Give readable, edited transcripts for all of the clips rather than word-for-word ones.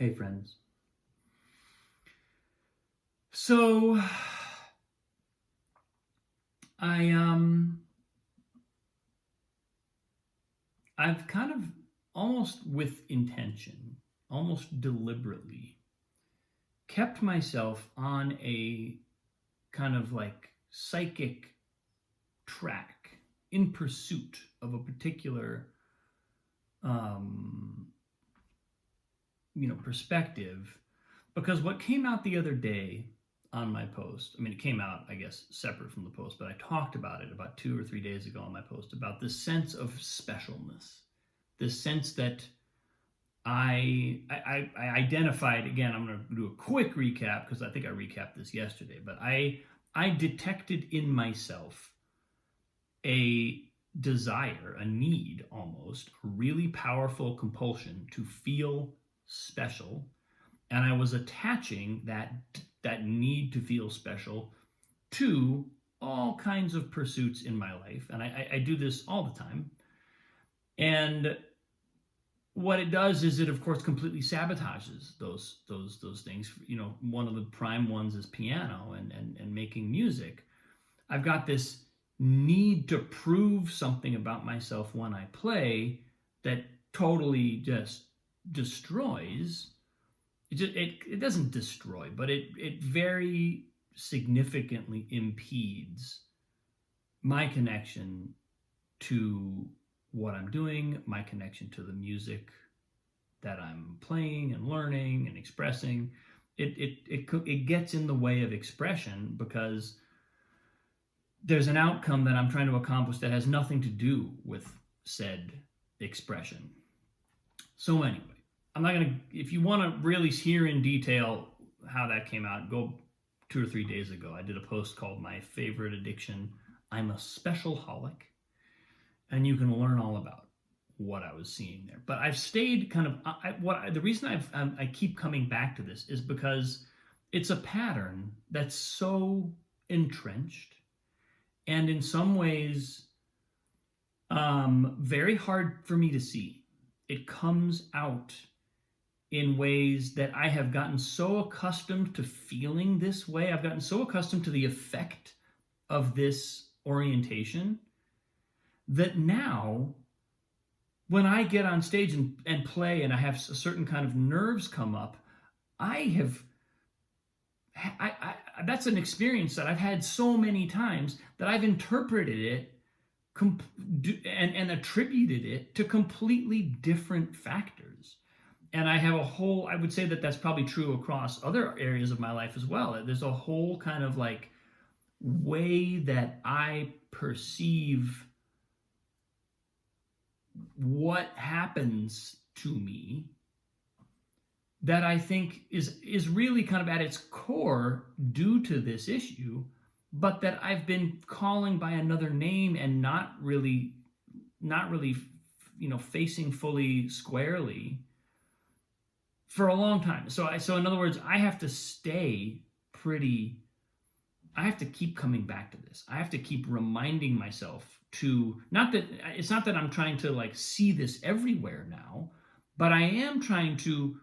Hey friends. So I I've kind of almost with intention, almost deliberately kept myself on a kind of like psychic track in pursuit of a particular um perspective, because what came out the other day on my post, I mean, it came out, I guess, separate from the post, but I talked about it about 2 or 3 days ago on my post about this sense of specialness, this sense that I identified. Again, I'm going to do a quick recap because I think I recapped this yesterday, but I detected in myself a desire, a need, almost a really powerful compulsion to feel special, and I was attaching that need to feel special to all kinds of pursuits in my life, and I do this all the time. And what it does is it, of course, completely sabotages those things. One of the prime ones is piano and making music. I've got this need to prove something about myself when I play that totally just destroys. It doesn't destroy, but it very significantly impedes my connection to what I'm doing, my connection to the music that I'm playing and learning and expressing. It gets in the way of expression because there's an outcome that I'm trying to accomplish that has nothing to do with said expression. So anyway, I'm not going to, if you want to really hear in detail how that came out, go 2 or 3 days ago. I did a post called My Favorite Addiction, I'm a Specialholic, and you can learn all about what I was seeing there. But I've stayed kind of, the reason I keep coming back to this is because it's a pattern that's so entrenched and in some ways very hard for me to see. It comes out in ways that I have gotten so accustomed to feeling this way. I've gotten so accustomed to the effect of this orientation that now when I get on stage and play and I have a certain kind of nerves come up, I that's an experience that I've had so many times that I've interpreted it and attributed it to completely different factors. And I have I would say that that's probably true across other areas of my life as well. There's a whole kind of like way that I perceive what happens to me that I think is really kind of at its core due to this issue, but that I've been calling by another name and not really facing fully squarely for a long time. So in other words, I have to I have to keep coming back to this. I have to keep reminding myself to, not that it's not that I'm trying to like see this everywhere now, but I am trying to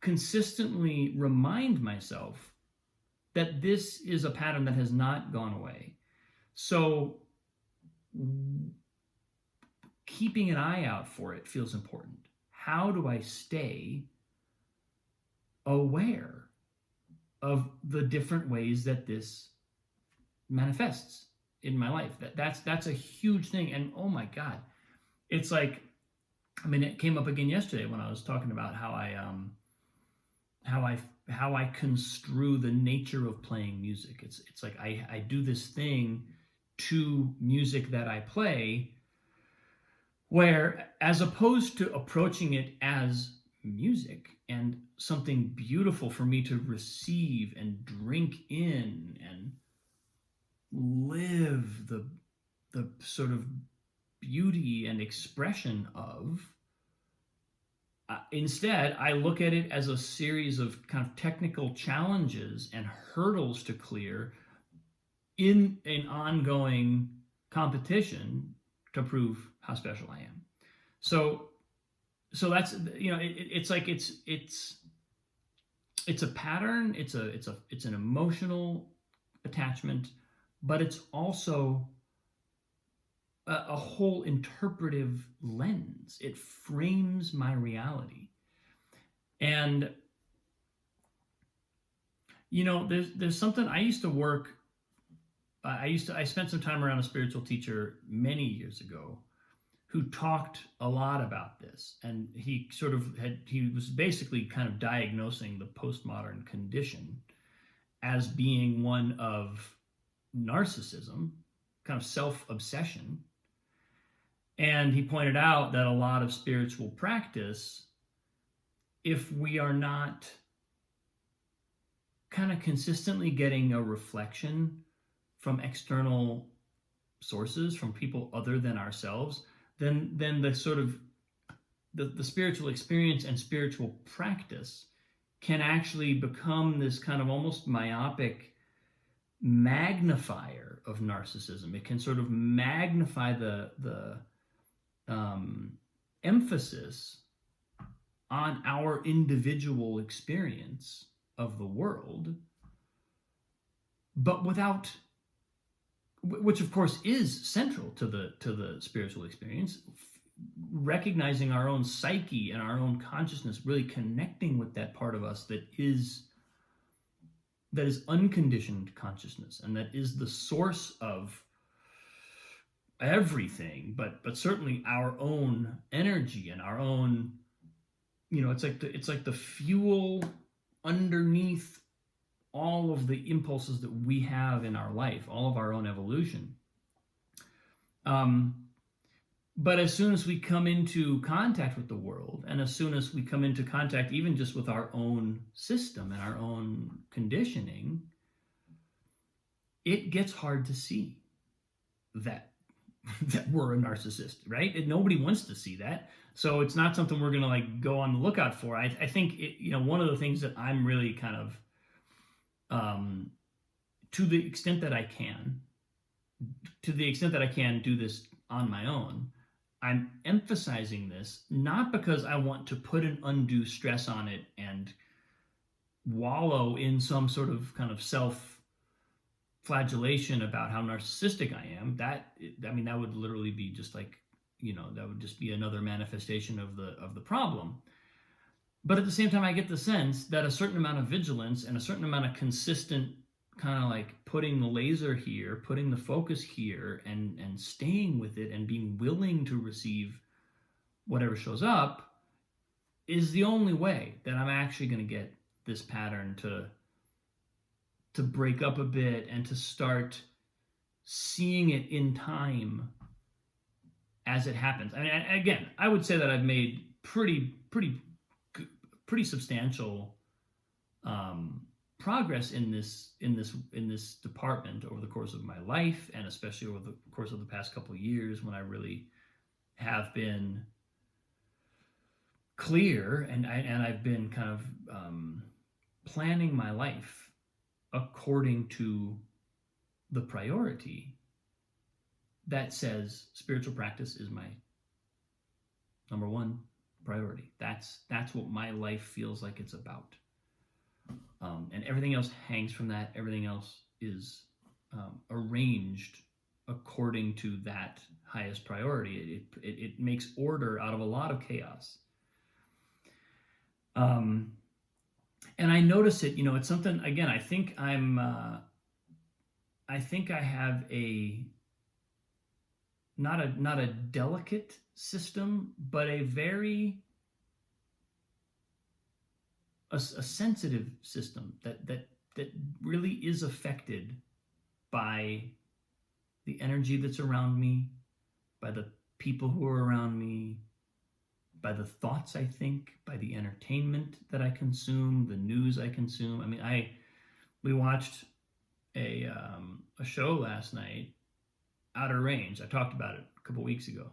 consistently remind myself that this is a pattern that has not gone away. So keeping an eye out for it feels important. How do I stay aware of the different ways that this manifests in my life? That's a huge thing. And oh my God, it's like, I mean, it came up again yesterday when I was talking about how I construe the nature of playing music. It's like I do this thing to music that I play, where as opposed to approaching it as music and something beautiful for me to receive and drink in and live the sort of beauty and expression of, instead I look at it as a series of kind of technical challenges and hurdles to clear in an ongoing competition to prove how special I am. So that's, it's like it's it's a pattern, it's an emotional attachment, but it's also a whole interpretive lens. It frames my reality. And there's something. I used to work. I spent some time around a spiritual teacher many years ago who talked a lot about this, and he was basically kind of diagnosing the postmodern condition as being one of narcissism, kind of self-obsession. And he pointed out that a lot of spiritual practice, if we are not kind of consistently getting a reflection from external sources, from people other than ourselves, then the sort of the spiritual experience and spiritual practice can actually become this kind of almost myopic magnifier of narcissism. It can sort of magnify the emphasis on our individual experience of the world, but without, which of course is central to the spiritual experience, recognizing our own psyche and our own consciousness, really connecting with that part of us that is unconditioned consciousness, and that is the source of everything, but certainly our own energy and our own, it's like the fuel underneath all of the impulses that we have in our life, all of our own evolution. But as soon as we come into contact with the world, and as soon as we come into contact even just with our own system and our own conditioning, it gets hard to see that we're a narcissist, right? Nobody wants to see that. So it's not something we're going to go on the lookout for. I think one of the things that I'm really kind of, to the extent that I can do this on my own, I'm emphasizing this not because I want to put an undue stress on it and wallow in some sort of kind of self-flagellation about how narcissistic I am. That would literally be just that would just be another manifestation of the problem. But at the same time, I get the sense that a certain amount of vigilance and a certain amount of consistent kind of putting the laser here, putting the focus here, and staying with it and being willing to receive whatever shows up is the only way that I'm actually going to get this pattern to break up a bit and to start seeing it in time as it happens. I mean, again, I would say that I've made pretty substantial progress in this department over the course of my life, and especially over the course of the past couple of years, when I really have been clear and I've been kind of planning my life according to the priority that says spiritual practice is my number one priority. That's what my life feels like it's about. And everything else hangs from that. Everything else is arranged according to that highest priority. It makes order out of a lot of chaos. And I notice it, it's something, again, I think I have not a delicate system, but a very a sensitive system that really is affected by the energy that's around me, by the people who are around me, by the thoughts I think, by the entertainment that I consume, the news I consume. I mean, we watched a show last night, Outer Range. I talked about it a couple weeks ago.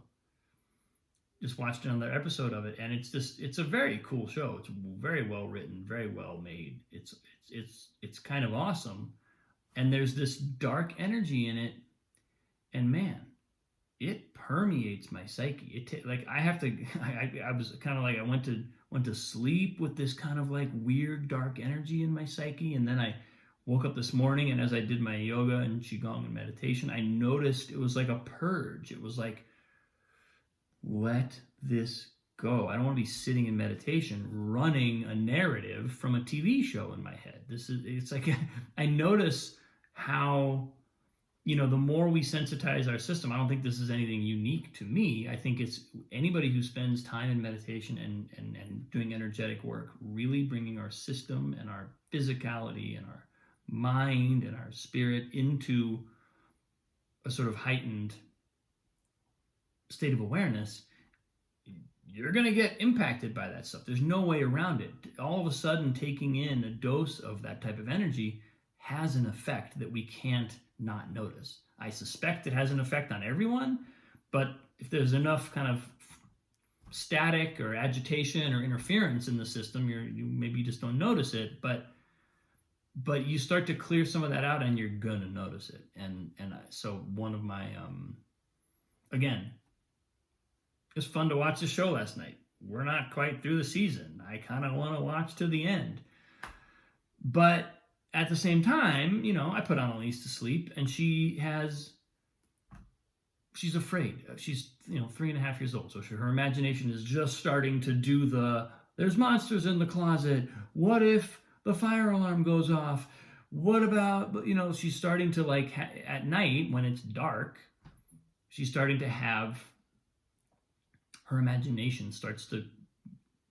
Just watched another episode of it, and it's a very cool show. It's very well written, very well made. It's kind of awesome, and there's this dark energy in it, and man, it permeates my psyche. I was kind of I went to went to sleep with this kind of like weird dark energy in my psyche. And then I woke up this morning, and as I did my yoga and qigong and meditation, I noticed it was like a purge. It was like, let this go. I don't want to be sitting in meditation running a narrative from a TV show in my head. It's like I notice how, the more we sensitize our system. I don't think this is anything unique to me. I think it's anybody who spends time in meditation and doing energetic work, really bringing our system and our physicality and our mind and our spirit into a sort of heightened state of awareness. You're going to get impacted by that stuff. There's no way around it. All of a sudden, taking in a dose of that type of energy has an effect that we can't not notice. I suspect it has an effect on everyone, but if there's enough kind of static or agitation or interference in the system, you maybe just don't notice it, but you start to clear some of that out, and you're going to notice it. So one of my, again, it was fun to watch the show last night. We're not quite through the season. I kind of want to watch to the end. But at the same time, I put Annalise to sleep, and she's afraid. She's, 3.5 years old. So her imagination is just starting to do there's monsters in the closet. What if the fire alarm goes off? What about, she's starting to at night when it's dark, she's starting to have, her imagination starts to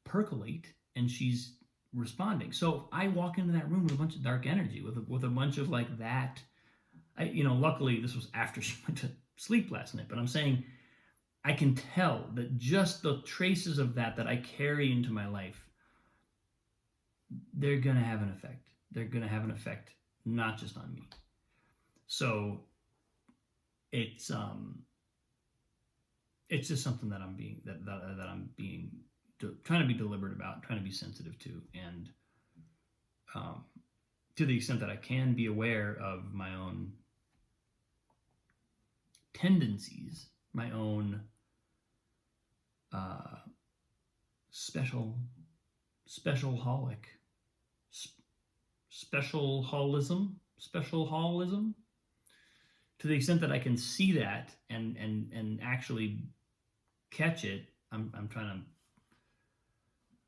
percolate, and she's responding. So I walk into that room with a bunch of dark energy, with a bunch of that. Luckily this was after she went to sleep last night, but I'm saying I can tell that just the traces of that I carry into my life, they're going to have an effect. They're going to have an effect, not just on me. So it's just something that I'm being trying to be deliberate about, trying to be sensitive to, and to the extent that I can be aware of my own tendencies, my own specialholism, to the extent that I can see that and actually catch it. I'm trying to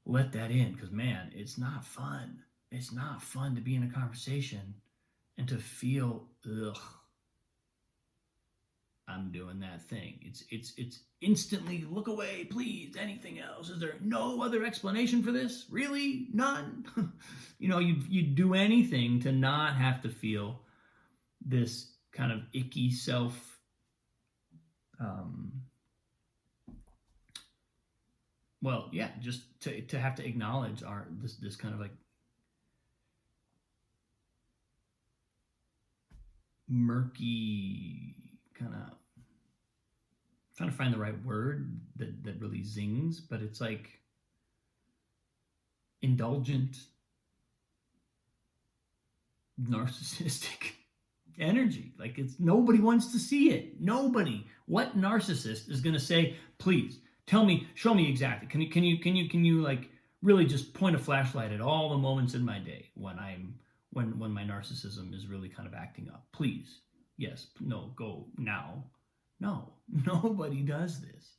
let that in, because man, it's not fun. It's not fun to be in a conversation and to feel, ugh, I'm doing that thing. It's instantly, look away, please. Anything else? Is there no other explanation for this? Really? None? You'd do anything to not have to feel this kind of icky self, just to have to acknowledge this kind of murky kind of, trying to find the right word that really zings, but it's indulgent, narcissistic energy. Nobody wants to see it. Nobody. What narcissist is going to say, please tell me, show me exactly. Can you really just point a flashlight at all the moments in my day when my narcissism is really kind of acting up? Please. Yes. No. Go now. No. Nobody does this.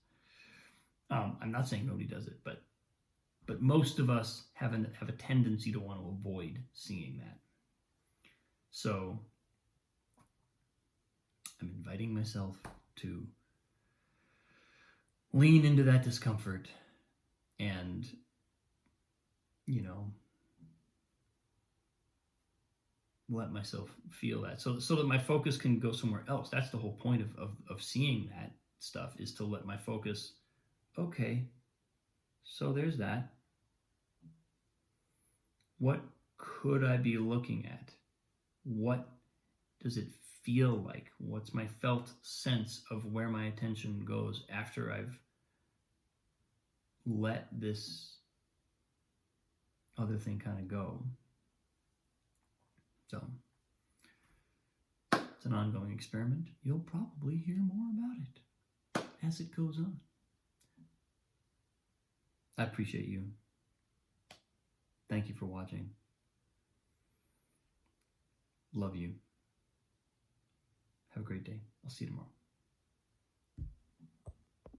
I'm not saying nobody does it, but most of us have a tendency to want to avoid seeing that. So I'm inviting myself to lean into that discomfort and, let myself feel that, so that my focus can go somewhere else. That's the whole point of seeing that stuff, is to let my focus, okay, so there's that. What could I be looking at? What does it feel like? What's my felt sense of where my attention goes after I've let this other thing kind of go? So it's an ongoing experiment. You'll probably hear more about it as it goes on. I appreciate you. Thank you for watching. Love you. Have a great day. I'll see you tomorrow.